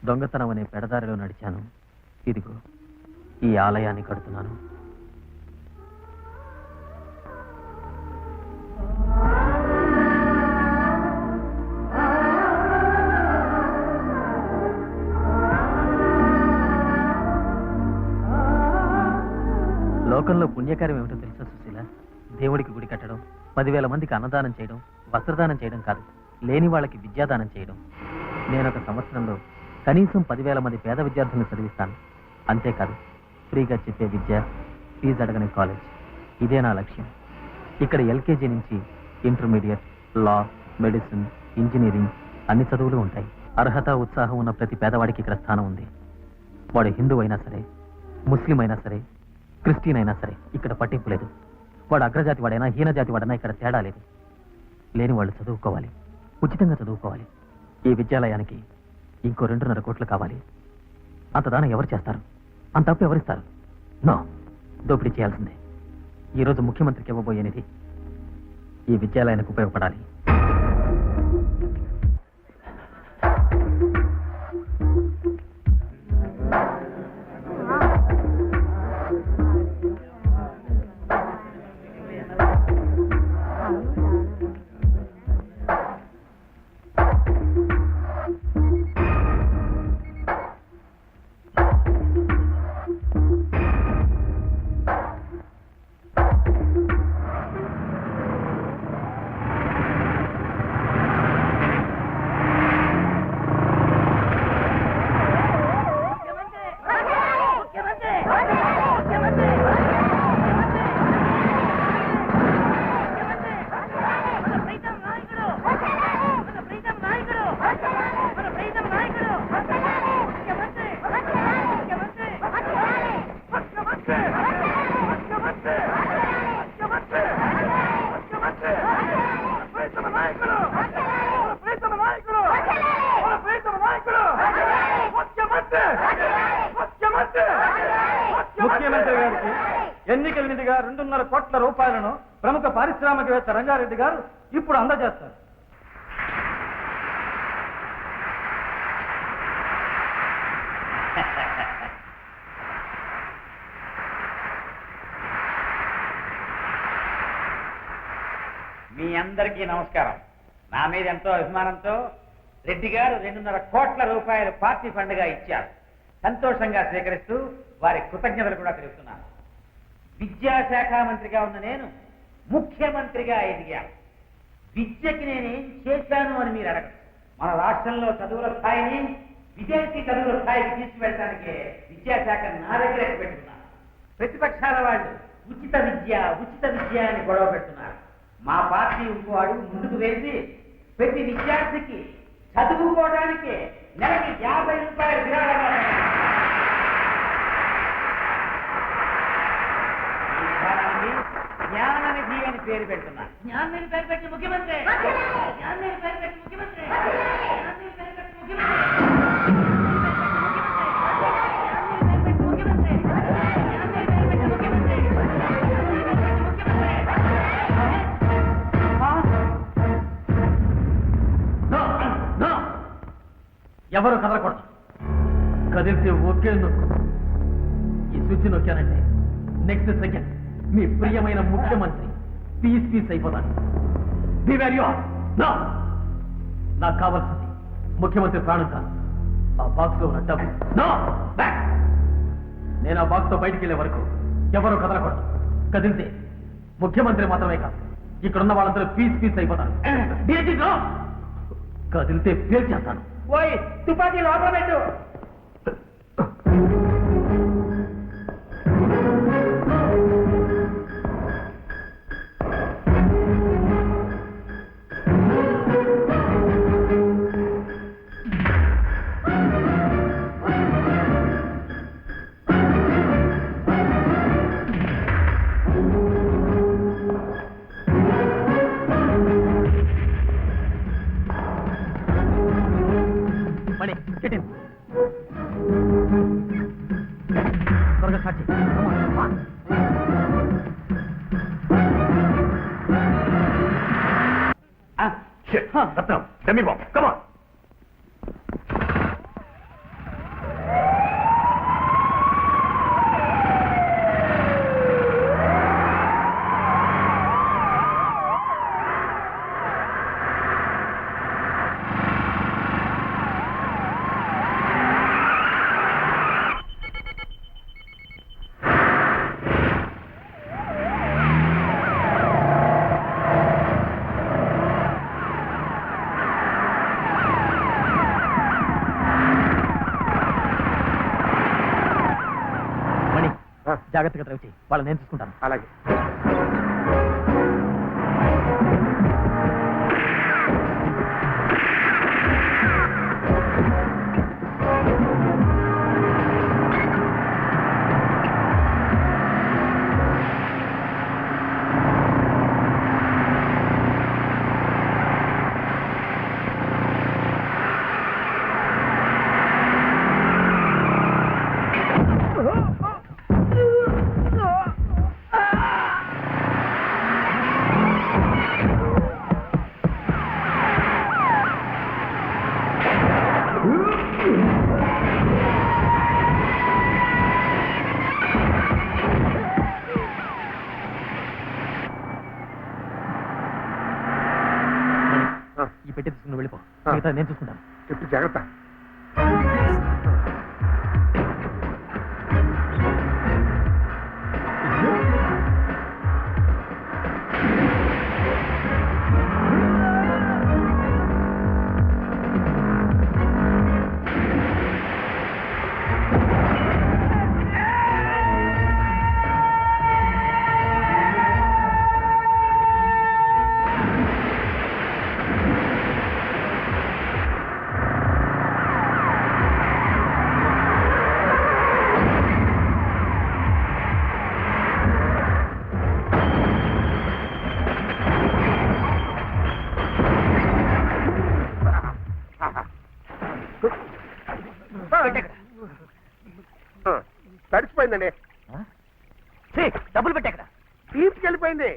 దొంగతనం అనే పెడదారిలో నడిచాను. ఇదిగో ఈ ఆలయాన్ని కడుతున్నాను. లోకంలో పుణ్యకార్యం ఏమిటో తెలుసా సుశీల? దేవుడికి గుడి కట్టడం, 10,000 మందికి అన్నదానం చేయడం, వస్త్రదానం చేయడం కాదు, లేని వాళ్ళకి విద్యాదానం చేయడం. నేను ఒక సంవత్సరంలో కనీసం 10,000 మంది పేద విద్యార్థులను చదివిస్తాను. అంతేకాదు, ఫ్రీగా చెప్పే విద్య, ఫీజు అడగని కాలేజ్. ఇదే నా లక్ష్యం. ఇక్కడ ఎల్కేజీ నుంచి ఇంటర్మీడియట్, లా, మెడిసిన్, ఇంజనీరింగ్ అన్ని చదువులు ఉంటాయి. అర్హత, ఉత్సాహం ఉన్న ప్రతి పేదవాడికి ఇక్కడ స్థానం ఉంది. వాడు హిందూ అయినా సరే, ముస్లిం అయినా సరే, క్రిస్టియన్ అయినా సరే ఇక్కడ పట్టింపు లేదు. వాడు అగ్రజాతి వాడైనా, హీనజాతి వాడైనా ఇక్కడ తేడా లేదు. లేని వాళ్ళు చదువుకోవాలి, ఉచితంగా చదువుకోవాలి. ఈ విద్యాలయానికి ఇంకో 2.5 కోట్లు కావాలి. అంత దానం ఎవరు చేస్తారు? అంత అప్పు ఎవరిస్తారు? నో, దోపిడీ చేయాల్సిందే. ఈరోజు ముఖ్యమంత్రికి ఇవ్వబోయేది ఈ విద్యాలయానికి ఉపయోగపడాలి. ముఖ్యమంత్రి గారికి ఎన్నికల నిధిగా 2.5 కోట్ల రూపాయలను ప్రముఖ పారిశ్రామికవేత్త రంగారెడ్డి గారు ఇప్పుడు అందజేస్తారు. మీ అందరికీ నమస్కారం. నా మీద ఎంతో అభిమానంతో రెడ్డి గారు 2.5 కోట్ల రూపాయలు పార్టీ ఫండ్గా ఇచ్చారు. సంతోషంగా స్వీకరిస్తూ వారి కృతజ్ఞతలు కూడా తెలుపుతున్నాను. విద్యాశాఖ మంత్రిగా ఉన్న నేను ముఖ్యమంత్రిగా ఎదిగాను. విద్యకి నేనేం చేశాను అని మీరు అడగరు. మన రాష్ట్రంలో చదువుల స్థాయిని విదేశీ చదువుల స్థాయికి తీసుకువెళ్ళడానికి విద్యాశాఖ నా దగ్గర పెట్టుకున్నాను. ప్రతిపక్షాల వాళ్ళు ఉచిత విద్య అని గొడవ పెడుతున్నారు. మా పార్టీ ఇంకో అడుగు ముందుకు వేసి ప్రతి విద్యార్థికి చదువుకోవడానికి నెలకి 50 రూపాయలు విరాళంగా జ్ఞాననిధి అని పేరు పెడుతున్నా. జ్ఞాననిధి పేరు పెట్టి ముఖ్యమంత్రి, జ్ఞాననిధి పేరు పెట్టి ముఖ్యమంత్రి, జ్ఞాననిధి పేరు పెట్టి ముఖ్యమంత్రి, ఎవరు కదలకూడదు. కదిలితే ఒకే నొక్కు. ఈ స్విచ్ నొక్కానంటే నెక్స్ట్ సెకండ్ మీ ప్రియమైన ముఖ్యమంత్రి పీస్ అయిపోతాను. నాకు కావాల్సింది ముఖ్యమంత్రి ప్రాణం కాదు, ఆ బాక్స్ లో ఉన్న డబ్బు. నేను ఆ బాక్స్ తో బయటికి వెళ్ళే వరకు ఎవరు కదలకూడదు. కదిలితే ముఖ్యమంత్రి మాత్రమే కాదు, ఇక్కడున్న వాళ్ళందరూ పీస్ అయిపోతాను. కదిలితే పేరు చేస్తాను. ఓయ్ తుపాకీ లోపల పెట్టు. త్వరగా స్టార్ట్ చేయి. జాగ్రత్తగా డ్రైవ్ చేయి, వాళ్ళని నేను చూసుకుంటాను. అలాగే. ఈ పెట్టి తీసుకుని వెళ్ళిపో, మిగతా నేను చూసుకుంటాను. చెప్పు జాగ్రత్త. తడిచిపోయిందండి. డబ్బులు పెట్టాక తీసుకెళ్ళిపోయింది.